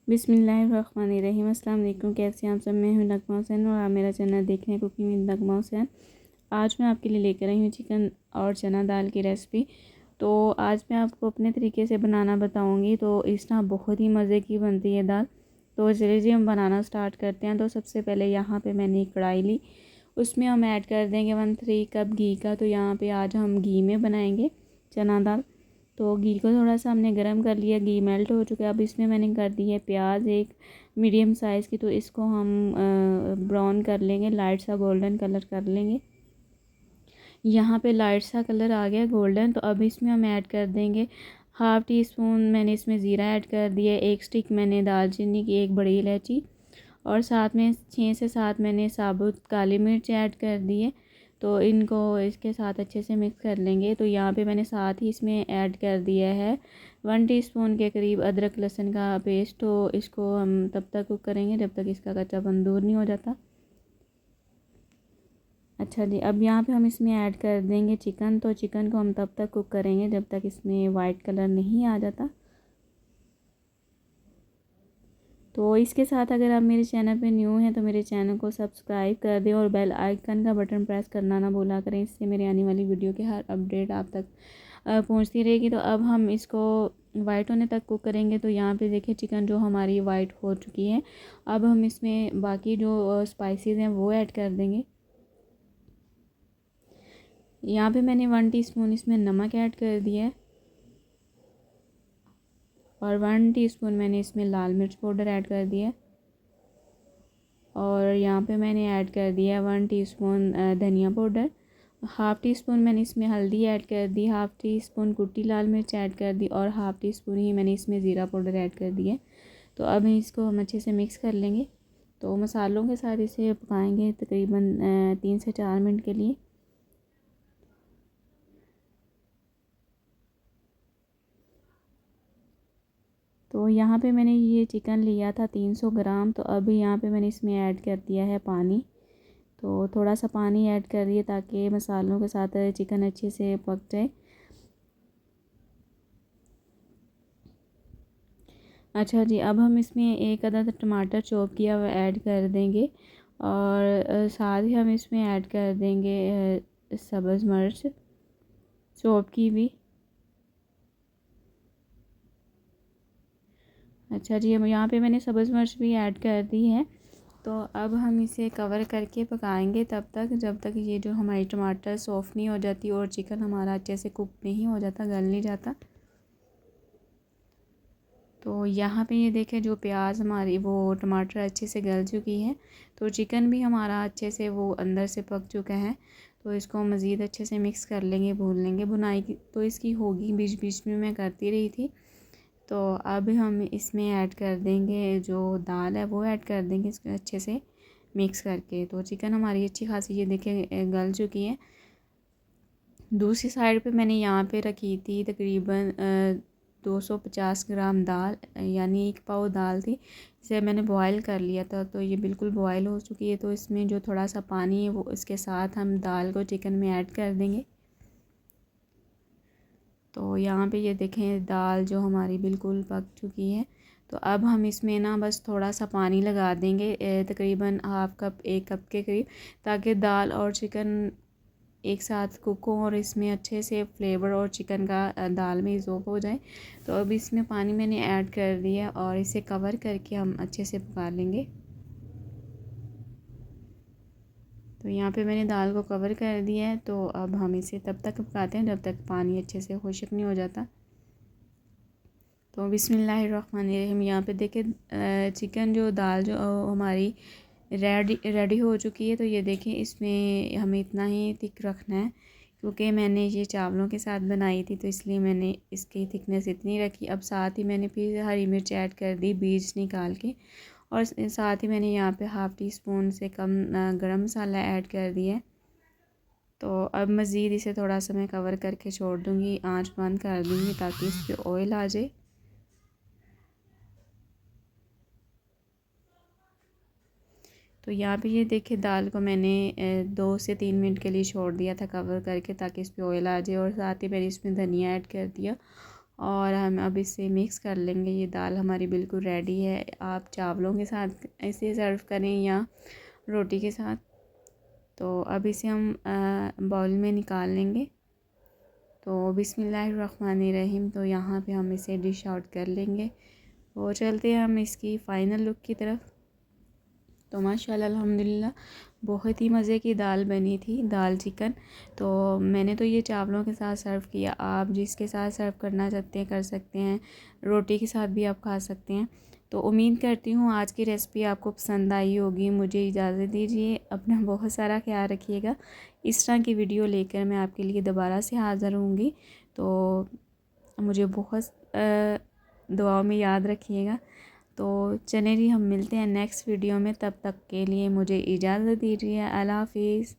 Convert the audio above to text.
बिस्मिल्लाहिर्रहमानिर्रहीम। अस्सलाम वालेकुम। कैसे हैं आप सब? मैं हूं नगमा हुसैन और आप मेरा चैनल देख रहे हैं कुकिंग विद नगमा हुसैन। आज मैं आपके लिए लेकर आई हूँ चिकन और चना दाल की रेसिपी। तो आज मैं आपको अपने तरीके से बनाना बताऊँगी। तो इस तरह बहुत ही मज़े की बनती है दाल। तो चलिए जी हम बनाना स्टार्ट करते हैं। तो सबसे पहले यहाँ पर मैंने एक कढ़ाई ली, उसमें हम ऐड कर देंगे 1/3 कप घी का। तो यहाँ पर आज हम घी में बनाएँगे चना दाल। तो घी को थोड़ा सा हमने गरम कर लिया, घी मेल्ट हो चुका है। अब इसमें मैंने कर दी है प्याज एक मीडियम साइज़ की। तो इसको हम ब्राउन कर लेंगे, लाइट सा गोल्डन कलर कर लेंगे। यहाँ पे लाइट सा कलर आ गया गोल्डन। तो अब इसमें हम ऐड कर देंगे हाफ़ टी स्पून मैंने इसमें ज़ीरा ऐड कर दिया, एक स्टिक मैंने दालचीनी की, एक बड़ी इलायची और साथ में 6 से 7 मैंने साबुत काली मिर्च ऐड कर दी है। तो इनको इसके साथ अच्छे से मिक्स कर लेंगे। तो यहाँ पे मैंने साथ ही इसमें ऐड कर दिया है 1 टीस्पून के करीब अदरक लहसुन का पेस्ट। तो इसको हम तब तक कुक करेंगे जब तक इसका कच्चापन दूर नहीं हो जाता। अच्छा जी, अब यहाँ पे हम इसमें ऐड कर देंगे चिकन। तो चिकन को हम तब तक कुक करेंगे जब तक इसमें वाइट कलर नहीं आ जाता। तो इसके साथ अगर आप मेरे चैनल पे न्यू हैं तो मेरे चैनल को सब्सक्राइब कर दें और बेल आइकन का बटन प्रेस करना ना भूला करें। इससे मेरी आने वाली वीडियो की हर अपडेट आप तक पहुंचती रहेगी। तो अब हम इसको वाइट होने तक कुक करेंगे। तो यहाँ पे देखिए चिकन जो हमारी वाइट हो चुकी है। अब हम इसमें बाकी जो स्पाइसेस हैं वो ऐड कर देंगे। यहाँ पे मैंने 1 टीस्पून इसमें नमक ऐड कर दिया है और 1 टीस्पून मैंने इसमें लाल मिर्च पाउडर ऐड कर दिया है और यहाँ पे मैंने ऐड कर दिया है 1 टीस्पून धनिया पाउडर। हाफ़ टी स्पून मैंने इसमें हल्दी ऐड कर दी, हाफ़ टी स्पून कुटी लाल मिर्च ऐड कर दी और हाफ़ टी स्पून ही मैंने इसमें ज़ीरा पाउडर ऐड कर दिया। तो अब इसको हम अच्छे से मिक्स कर लेंगे। तो मसालों के साथ इसे पकाएंगे तकरीबन 3 से 4 मिनट के लिए। तो यहाँ पे मैंने ये चिकन लिया था 300 ग्राम। तो अभी यहाँ पे मैंने इसमें ऐड कर दिया है पानी। तो थोड़ा सा पानी ऐड कर दिए ताकि मसालों के साथ चिकन अच्छे से पक जाए। अच्छा जी, अब हम इसमें एक अदद टमाटर चॉप किया हुआ ऐड कर देंगे और साथ ही हम इसमें ऐड कर देंगे सब्ज़ मिर्च चॉप की भी। अच्छा जी, अब यहाँ पे मैंने सब्ज़ मिर्च भी ऐड कर दी है। तो अब हम इसे कवर करके पकाएंगे तब तक जब तक ये जो हमारी टमाटर सॉफ़्ट नहीं हो जाती और चिकन हमारा अच्छे से कुक नहीं हो जाता, गल नहीं जाता। तो यहाँ पे ये देखें जो प्याज हमारी वो टमाटर अच्छे से गल चुकी है। तो चिकन भी हमारा अच्छे से वो अंदर से पक चुका है। तो इसको मज़ीद अच्छे से मिक्स कर लेंगे, भून लेंगे। भुनाई की तो इसकी होगी, बीच बीच में मैं करती रही थी। तो अब हम इसमें ऐड कर देंगे जो दाल है वो ऐड कर देंगे इसको अच्छे से मिक्स करके। तो चिकन हमारी अच्छी खासी ये देखें गल चुकी है। दूसरी साइड पे मैंने यहाँ पे रखी थी तकरीबन 250 ग्राम दाल, यानी 1 पाव दाल थी। इसे मैंने बॉयल कर लिया था। तो ये बिल्कुल बॉयल हो चुकी है। तो इसमें जो थोड़ा सा पानी है वो इसके साथ हम दाल को चिकन में ऐड कर देंगे। तो यहाँ पे ये देखें दाल जो हमारी बिल्कुल पक चुकी है। तो अब हम इसमें ना बस थोड़ा सा पानी लगा देंगे तकरीबन हाफ़ कप 1 कप के करीब, ताकि दाल और चिकन एक साथ कुक हो और इसमें अच्छे से फ्लेवर और चिकन का दाल में ज़ोक हो जाए। तो अब इसमें पानी मैंने ऐड कर दिया और इसे कवर करके हम अच्छे से पका लेंगे। तो यहाँ पे मैंने दाल को कवर कर दिया है। तो अब हम इसे तब तक पकाते हैं जब तक पानी अच्छे से खुश्क नहीं हो जाता। तो बिस्मिल्लाहिर्रहमानिर्रहीम। यहाँ पे देखें चिकन जो दाल जो हमारी रेडी हो चुकी है। तो ये देखें इसमें हमें इतना ही थिक रखना है क्योंकि मैंने ये चावलों के साथ बनाई थी, तो इसलिए मैंने इसकी थिकनेस इतनी रखी। अब साथ ही मैंने फिर हरी मिर्च ऐड कर दी बीज निकाल के और साथ ही मैंने यहाँ पे हाफ़ टी स्पून से कम गरम मसाला ऐड कर दिया है। तो अब मज़ीद इसे थोड़ा सा मैं कवर करके छोड़ दूँगी, आँच बंद कर दूँगी ताकि इस पर ऑयल आ जाए। तो यहाँ पे ये देखिए दाल को मैंने 2 से 3 मिनट के लिए छोड़ दिया था कवर करके ताकि इस पर ऑयल आ जाए और साथ ही मैंने इसमें धनिया ऐड कर दिया और हम अब इसे मिक्स कर लेंगे। ये दाल हमारी बिल्कुल रेडी है। आप चावलों के साथ इसे सर्व करें या रोटी के साथ। तो अब इसे हम बाउल में निकाल लेंगे। तो बिस्मिल्लाहिर्रहमानिर्रहीम। तो यहाँ पे हम इसे डिश आउट कर लेंगे और चलते हैं हम इसकी फ़ाइनल लुक की तरफ। तो माशाल्लाह अल्हम्दुलिल्लाह बहुत ही मज़े की दाल बनी थी, दाल चिकन। तो मैंने तो ये चावलों के साथ सर्व किया। आप जिसके साथ सर्व करना चाहते हैं कर सकते हैं, रोटी के साथ भी आप खा सकते हैं। तो उम्मीद करती हूँ आज की रेसिपी आपको पसंद आई होगी। मुझे इजाज़त दीजिए, अपना बहुत सारा ख्याल रखिएगा। इस तरह की वीडियो लेकर मैं आपके लिए दोबारा से हाज़िर होंगी। तो मुझे बहुत दुआओं में याद रखिएगा। तो चलें जी, हम मिलते हैं नेक्स्ट वीडियो में। तब तक के लिए मुझे इजाज़त दीजिए। अल्लाह हाफ़िज़।